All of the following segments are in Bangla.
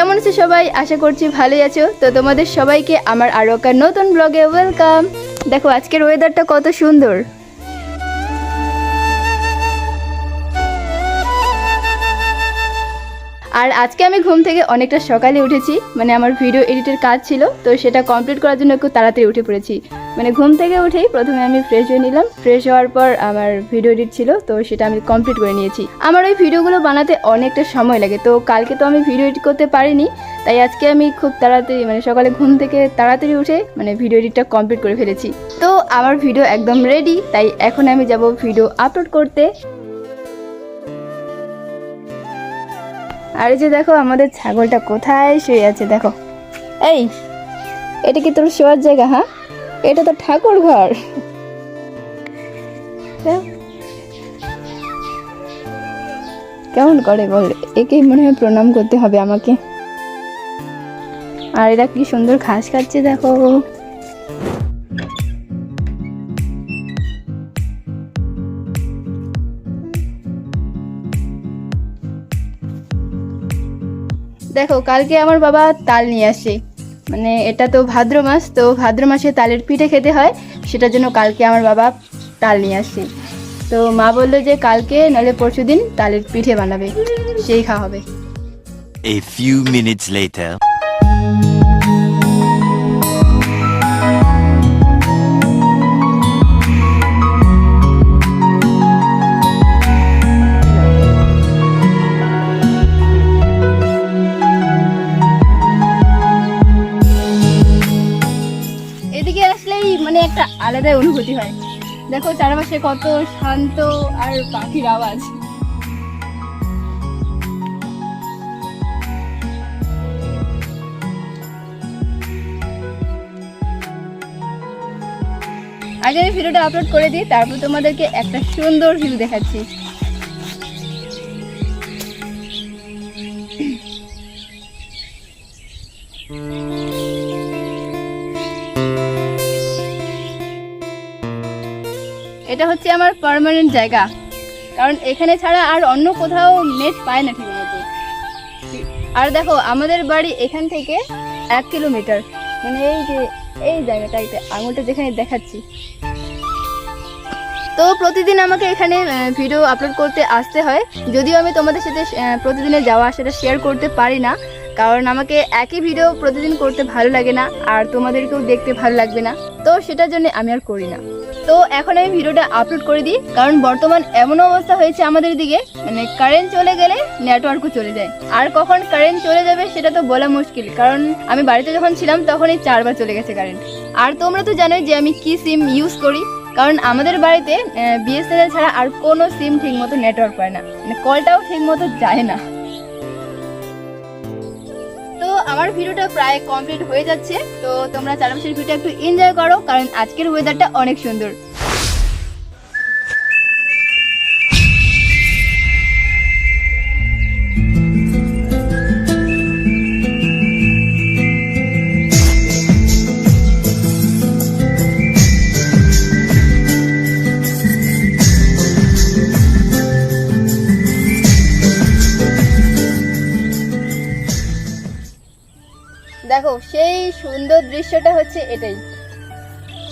কেমন আছো সবাই? আশা করছি ভালোই আছো। তো তোমাদের সবাইকে আমার আরও একটা নতুন ব্লগে ওয়েলকাম। দেখো আজকের ওয়েদারটা কত সুন্দর। আর আজকে আমি ঘুম থেকে অনেকটা সকালে উঠেছি, মানে আমার ভিডিও এডিটের কাজ ছিল, তো সেটা কমপ্লিট করার জন্য একটু তাড়াতাড়ি উঠে পড়েছি। মানে ঘুম থেকে উঠেই প্রথমে আমি ফ্রেশ হয়ে নিলাম। ফ্রেশ হওয়ার পর আমার ভিডিও এডিট ছিল, তো সেটা আমি কমপ্লিট করে নিয়েছি। আমার ওই ভিডিওগুলো বানাতে অনেকটা সময় লাগে, তো কালকে তো আমি ভিডিও এডিট করতে পারিনি, তাই আজকে আমি খুব তাড়াতাড়ি মানে সকালে ঘুম থেকে তাড়াতাড়ি উঠে মানে ভিডিও এডিটটা কমপ্লিট করে ফেলেছি। তো আমার ভিডিও একদম রেডি, তাই এখন আমি যাব ভিডিও আপলোড করতে। আর এই যে দেখো আমাদের ছাগলটা কোথায় শুয়ে আছে দেখো। এই, এটা কি তোর শোয়ার জায়গা? হ্যাঁ, এটা তো ঠাকুর ঘর। কেমন করে বল, একেই মনে হয় প্রণাম করতে হবে আমাকে। আর এরা কি সুন্দর ঘাস খাচ্ছে দেখো। দেখো কালকে আমার বাবা তাল নিয়ে আসে, মানে এটা তো ভাদ্র মাস, তো ভাদ্র মাসে তালের পিঠে খেতে হয়, সেটার জন্য কালকে আমার বাবা তাল নিয়ে আসে। তো মা বললো যে কালকে নাহলে পরশুদিন তালের পিঠে বানাবে, সেই খাওয়া হবে। A few minutes later. এদিকে আসলেই মানে একটা আলাদাই অনুভূতি হয়। দেখো চারপাশে কত শান্ত আর পাখির আওয়াজ। আগে আমি ভিডিওটা আপলোড করে দিই, তারপর তোমাদেরকে একটা সুন্দর ভিউ দেখাচ্ছি। এটা হচ্ছে আমার পার্মানেন্ট জায়গা, কারণ এখানে ছাড়া আর অন্য কোথাও নেট পায় না ঠিক মতো। আর দেখো আমাদের বাড়ি এখান থেকে 1 কিলোমিটার, মানে এই যে এই জায়গাটাতে আঙুলটা যেখানে দেখাচ্ছি। তো প্রতিদিন আমাকে এখানে ভিডিও আপলোড করতে আসতে হয়, যদিও আমি তোমাদের সাথে প্রতিদিনে যাওয়া আসাটা শেয়ার করতে পারি না, কারণ আমাকে একই ভিডিও প্রতিদিন করতে ভালো লাগে না, আর তোমাদেরকেও দেখতে ভালো লাগবে না, তো সেটার জন্য আমি আর করি না। তো এখন আমি ভিডিওটা আপলোড করে দিই, কারণ বর্তমান এমন অবস্থা হয়েছে আমাদের দিকে, মানে কারেন্ট চলে গেলে নেটওয়ার্কও চলে যায়, আর কখন কারেন্ট চলে যাবে সেটা তো বলা মুশকিল, কারণ আমি বাড়িতে যখন ছিলাম তখনই 4 বার চলে গেছে কারেন্ট। আর তোমরা তো জানোই যে আমি কি সিম ইউজ করি, কারণ আমাদের বাড়িতে বিএসএনএল ছাড়া আর কোনো সিম ঠিক মতো নেটওয়ার্ক পায় না, মানে কলটাও ঠিক মতো যায় না। তো আমার ভিডিওটা প্রায় কমপ্লিট হয়ে যাচ্ছে, তো তোমরা চারপাশের ভিডিওটা একটু এনজয় করো, কারণ আজকের ওয়েদারটা অনেক সুন্দর। দেখো সেই সুন্দর দৃশ্যটা হচ্ছে এটাই।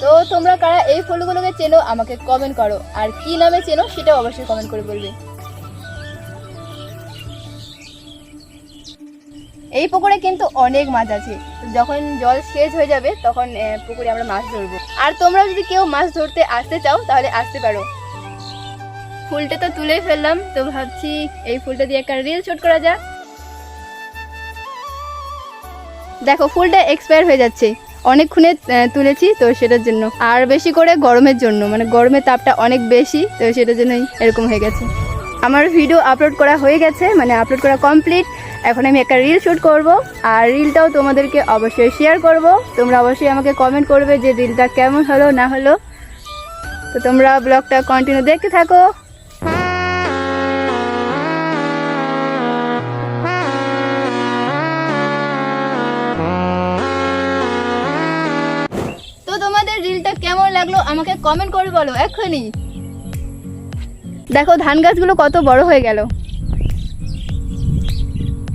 তো তোমরা কারা এই ফুলগুলোকে চেনো আমাকে কমেন্ট করো, আর কি নামে চেনো সেটাও অবশ্যই কমেন্ট করে বলবে। এই পুকুরে কিন্তু অনেক মাছ আছে, যখন জল শেষ হয়ে যাবে তখন পুকুরে আমরা মাছ ধরবো। আর তোমরা যদি কেউ মাছ ধরতে আসতে চাও তাহলে আসতে পারো। ফুলটা তো তুলে ফেললাম, তো ভাবছি এই ফুলটা দিয়ে একটা রিল শুট করা যাক। দেখো ফুলটা এক্সপায়ার হয়ে যাচ্ছে, অনেকক্ষণে তুলেছি, তো সেটার জন্য, আর বেশি করে গরমের জন্য, মানে গরমের তাপটা অনেক বেশি, তো সেটার জন্যই এরকম হয়ে গেছে। আমার ভিডিও আপলোড করা হয়ে গেছে, মানে আপলোড করা কমপ্লিট। এখন আমি একটা রিল শুট করব, আর রিলটাও তোমাদেরকে অবশ্যই শেয়ার করব। তোমরা অবশ্যই আমাকে কমেন্ট করবে যে রিলটা কেমন হলো না হলো। তো তোমরা ব্লগটা কন্টিনিউ দেখতে থাকো। রিলটা কেমন লাগলো আমাকে কমেন্ট করে বলো এক্ষুনি। দেখো ধান গাছগুলো কত বড় হয়ে গেল।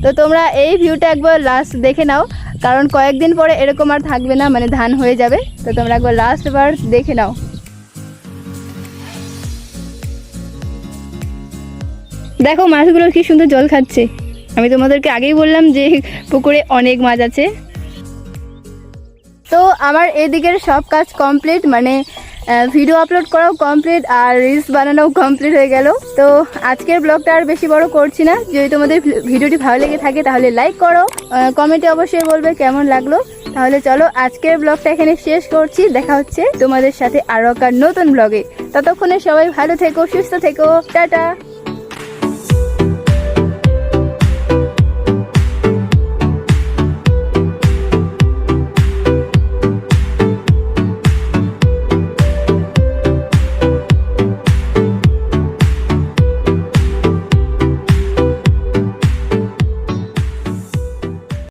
তো তোমরা এই ভিউটা একবার লাস্ট দেখে নাও, কারণ কয়েকদিন পরে এরকম আর থাকবে না, মানে ধান হয়ে যাবে। তো তোমরা একবার লাস্ট বার দেখে নাও। দেখো মাছগুলো কি সুন্দর জল খাচ্ছে। আমি তোমাদেরকে আগেই বললাম যে পুকুরে অনেক মাছ আছে। তো আমার এদিকের সব কাজ কমপ্লিট, মানে ভিডিও আপলোড করাও কমপ্লিট আর রিলস বানানোও কমপ্লিট হয়ে গেল। তো আজকের ব্লগটা আর বেশি বড় করছি না। যদি তোমাদের ভিডিওটি ভালো লেগে থাকে তাহলে লাইক করো, কমেন্টে অবশ্যই বলবে কেমন লাগলো। তাহলে চলো আজকের ব্লগটা এখানে শেষ করছি। দেখা হচ্ছে তোমাদের সাথে আরও একটা নতুন ব্লগে। ততক্ষণে সবাই ভালো থেকো, সুস্থ থেকো, টাটা।